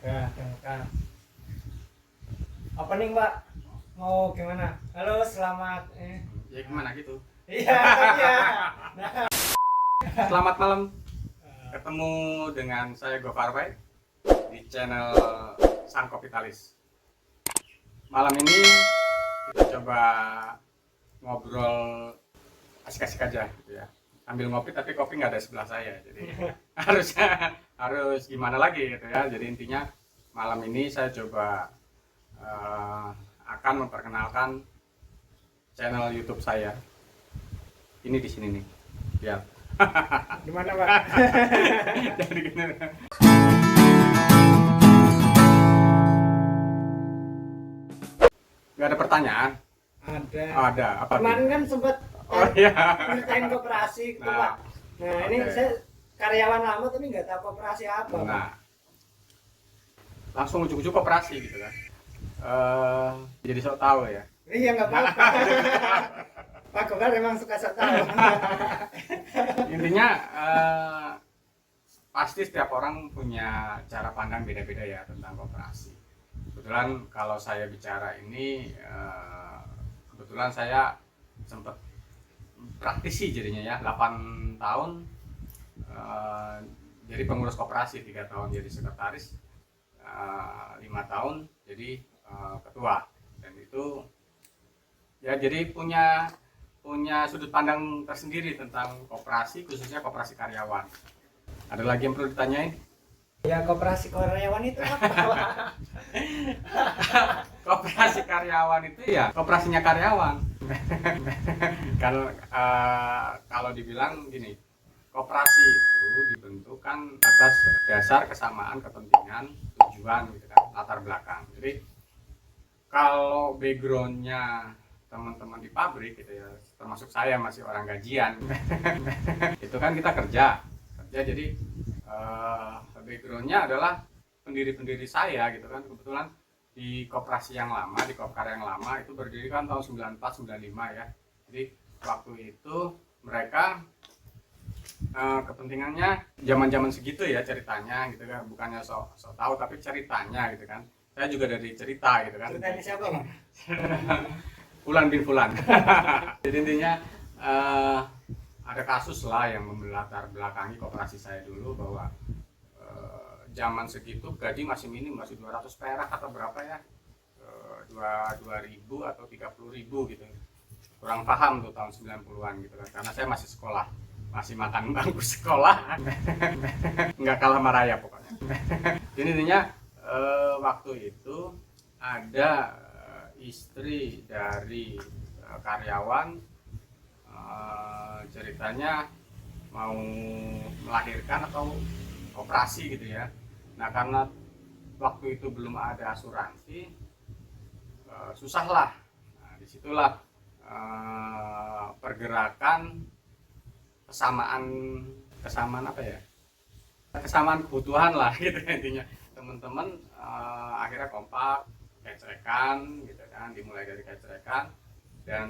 Ya, kan. Opening, Pak. Mau gimana? Halo, selamat. Ya gimana gitu. Iya, iya. Selamat malam. Ketemu dengan saya Gofar Pai di channel Sang Kapitalis. Malam ini kita coba ngobrol asik-asik aja gitu ya. Ambil ngopi tapi kopi nggak ada sebelah saya. Jadi harus gimana lagi gitu ya. Jadi intinya malam ini saya coba akan memperkenalkan channel YouTube saya. Ini di sini nih. Lihat. Gimana, Pak? Jadi gini. Nggak ada pertanyaan? Ada. Oh, ada. Apa? Kemarin kan sempat Oh iya. ceritain koperasi gitu, Nah, Pak. Nah, ini oke. saya karyawan lama tapi nggak tahu koperasi apa, Pak. Nah, langsung ujuk-ujuk koperasi gitu kan. Jadi sok tahu ya. Iya, nggak apa-apa. Pak Gofar emang suka sok tahu. Intinya pasti setiap orang punya cara pandang beda-beda ya tentang koperasi. Kebetulan kalau saya bicara ini, kebetulan saya sempat praktisi jadinya ya, 8 tahun jadi pengurus koperasi, 3 tahun jadi sekretaris, 5 tahun jadi ketua. Dan itu ya jadi punya sudut pandang tersendiri tentang koperasi, khususnya koperasi karyawan. Ada lagi yang perlu ditanyain? Ya, koperasi karyawan itu apa, Pak? Koperasi karyawan itu ya koperasinya karyawan. Kalau dibilang gini, koperasi itu dibentukkan atas dasar kesamaan kepentingan, tujuan gitu kan, latar belakang. Jadi kalau backgroundnya teman-teman di pabrik gitu ya, termasuk saya masih orang gajian, itu kan kita kerja jadi backgroundnya adalah pendiri saya gitu kan. Kebetulan di koperasi yang lama, di Kopkar yang lama itu berdiri kan tahun 94 95 ya. Jadi waktu itu mereka kepentingannya zaman segitu ya ceritanya gitu kan, bukannya sok tahu tapi ceritanya gitu kan. Saya juga dari cerita gitu kan. Ceritanya siapa, Pak? Fulan bin Fulan. Jadi intinya ada kasus lah yang melatar belakangi koperasi saya dulu, bahwa zaman segitu gaji masih minim, masih 200 perak atau berapa ya, 2.000 atau 30.000 gitu. Kurang paham tuh tahun 90-an gitu kan, karena saya masih sekolah, masih makan bangku sekolah. Nggak kalah maraya pokoknya. Jadi intinya waktu itu ada istri dari karyawan, ceritanya mau melahirkan atau operasi gitu ya. Nah karena waktu itu belum ada asuransi, susah lah. Nah, disitulah pergerakan kesamaan apa ya, kesamaan kebutuhan lah gitu intinya. Teman-teman akhirnya kompak, kecerekan gitu kan, dimulai dari kecerekan. Dan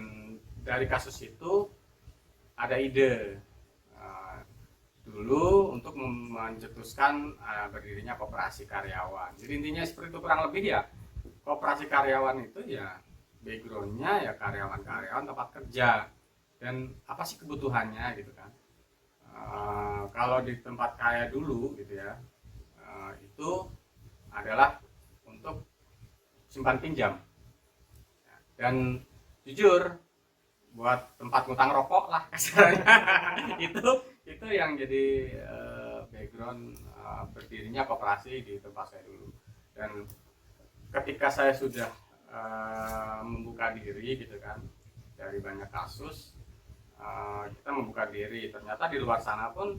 dari kasus itu ada ide dulu untuk mencetuskan berdirinya koperasi karyawan. Jadi intinya seperti itu kurang lebih ya. Koperasi karyawan itu ya backgroundnya ya karyawan tempat kerja, dan apa sih kebutuhannya gitu kan. Kalau di tempat kayak dulu gitu ya, itu adalah untuk simpan pinjam, dan jujur buat tempat ngutang rokok lah kasarnya. itu yang jadi background berdirinya koperasi di tempat saya dulu. Dan ketika saya sudah membuka diri gitu kan, dari banyak kasus kita membuka diri, ternyata di luar sana pun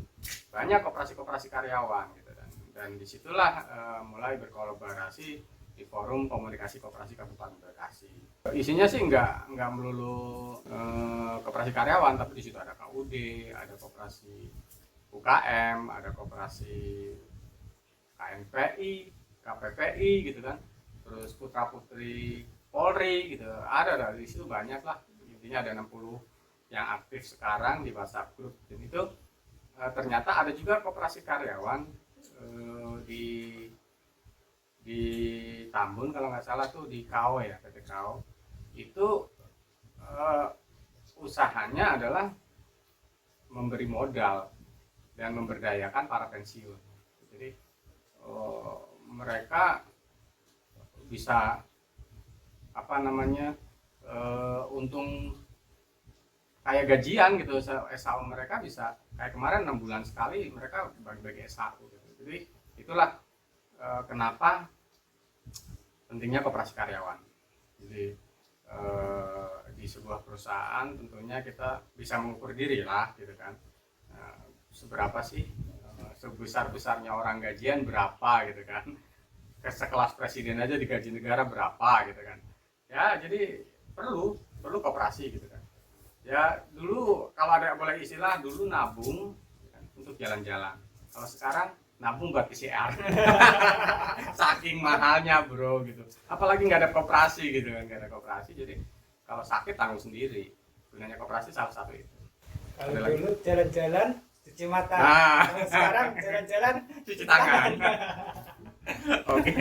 banyak koperasi karyawan gitu. Dan disitulah mulai berkolaborasi di forum komunikasi koperasi Kabupaten Bekasi. Isinya sih nggak melulu koperasi karyawan, tapi di situ ada KUD, ada koperasi UKM, ada koperasi KNPI, KPPI gitu kan, terus putra putri Polri gitu, ada di situ banyak lah. Intinya ada 60 yang aktif sekarang di WhatsApp group. Dan itu ternyata ada juga koperasi karyawan di Tambun kalau nggak salah tuh, di KAO ya, PT KAO itu usahanya adalah memberi modal dan memberdayakan para pensiun. Jadi mereka bisa apa namanya untung kayak gajian gitu. SAU mereka bisa kayak kemarin 6 bulan sekali mereka bagi-bagi SAU gitu. Jadi itulah kenapa pentingnya koperasi karyawan. Jadi di sebuah perusahaan tentunya kita bisa mengukur diri lah gitu kan, seberapa sih sebesar-besarnya orang gajian berapa gitu kan, sekelas presiden aja digaji negara berapa gitu kan ya. Jadi perlu koperasi gitu kan ya. Dulu kalau ada boleh istilah, dulu nabung kan, untuk jalan-jalan. Kalau sekarang nabung buat PCR. Saking mahalnya bro gitu, apalagi nggak ada koperasi gitu kan, nggak ada koperasi jadi kalau sakit tanggung sendiri. Gunanya koperasi salah satu itu. Kalau dulu jalan-jalan cuci mata, kalau sekarang jalan-jalan cuci tangan. Oke,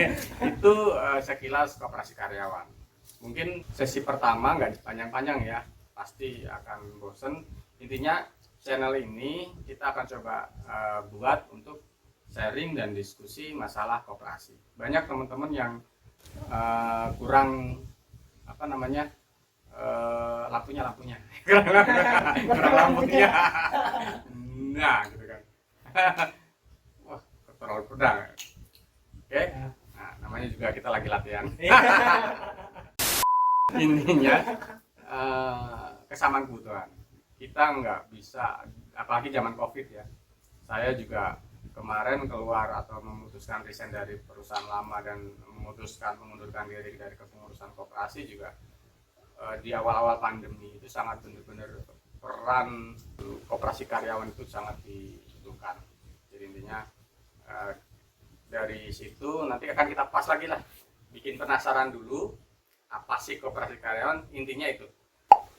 itu sekilas koperasi karyawan. Mungkin sesi pertama nggak panjang-panjang ya, pasti akan bosen. Intinya channel ini kita akan coba buat untuk sharing dan diskusi masalah koperasi. Banyak teman-teman yang kurang apa namanya lampunya kurang lampunya. Nah gitu kan. Wah, terlalu pedang. Oke, nah namanya juga kita lagi latihan. Intinya kesamaan kebutuhan kita nggak bisa, apalagi zaman COVID ya. Saya juga kemarin keluar atau memutuskan resign dari perusahaan lama dan memutuskan mengundurkan diri dari kepengurusan koperasi juga di awal-awal pandemi itu sangat benar-benar peran koperasi karyawan itu sangat dibutuhkan. Jadi intinya dari situ nanti akan kita pas lagi lah, bikin penasaran dulu apa sih koperasi karyawan. Intinya itu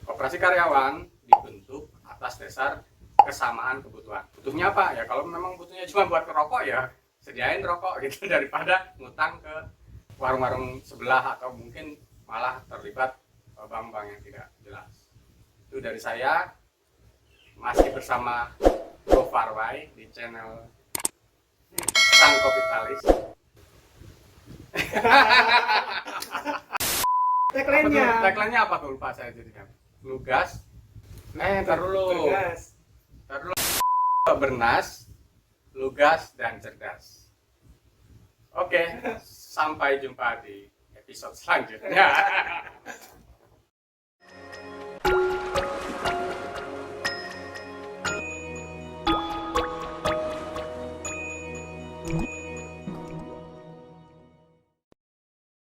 koperasi karyawan dibentuk atas dasar kesamaan kebutuhan. Butuhnya apa ya? Kalau memang butuhnya cuma buat rokok ya sediain rokok gitu, daripada ngutang ke warung-warung sebelah atau mungkin malah terlibat bank-bank yang tidak jelas. Itu dari saya, masih bersama Bro Farway di channel Sang Kapitalis. Tagline-nya apa tuh, lupa saya jadinya. Lugas. Ntar dulu. Bernas, lugas dan cerdas. Oke, sampai jumpa di episode selanjutnya. Mm-hmm.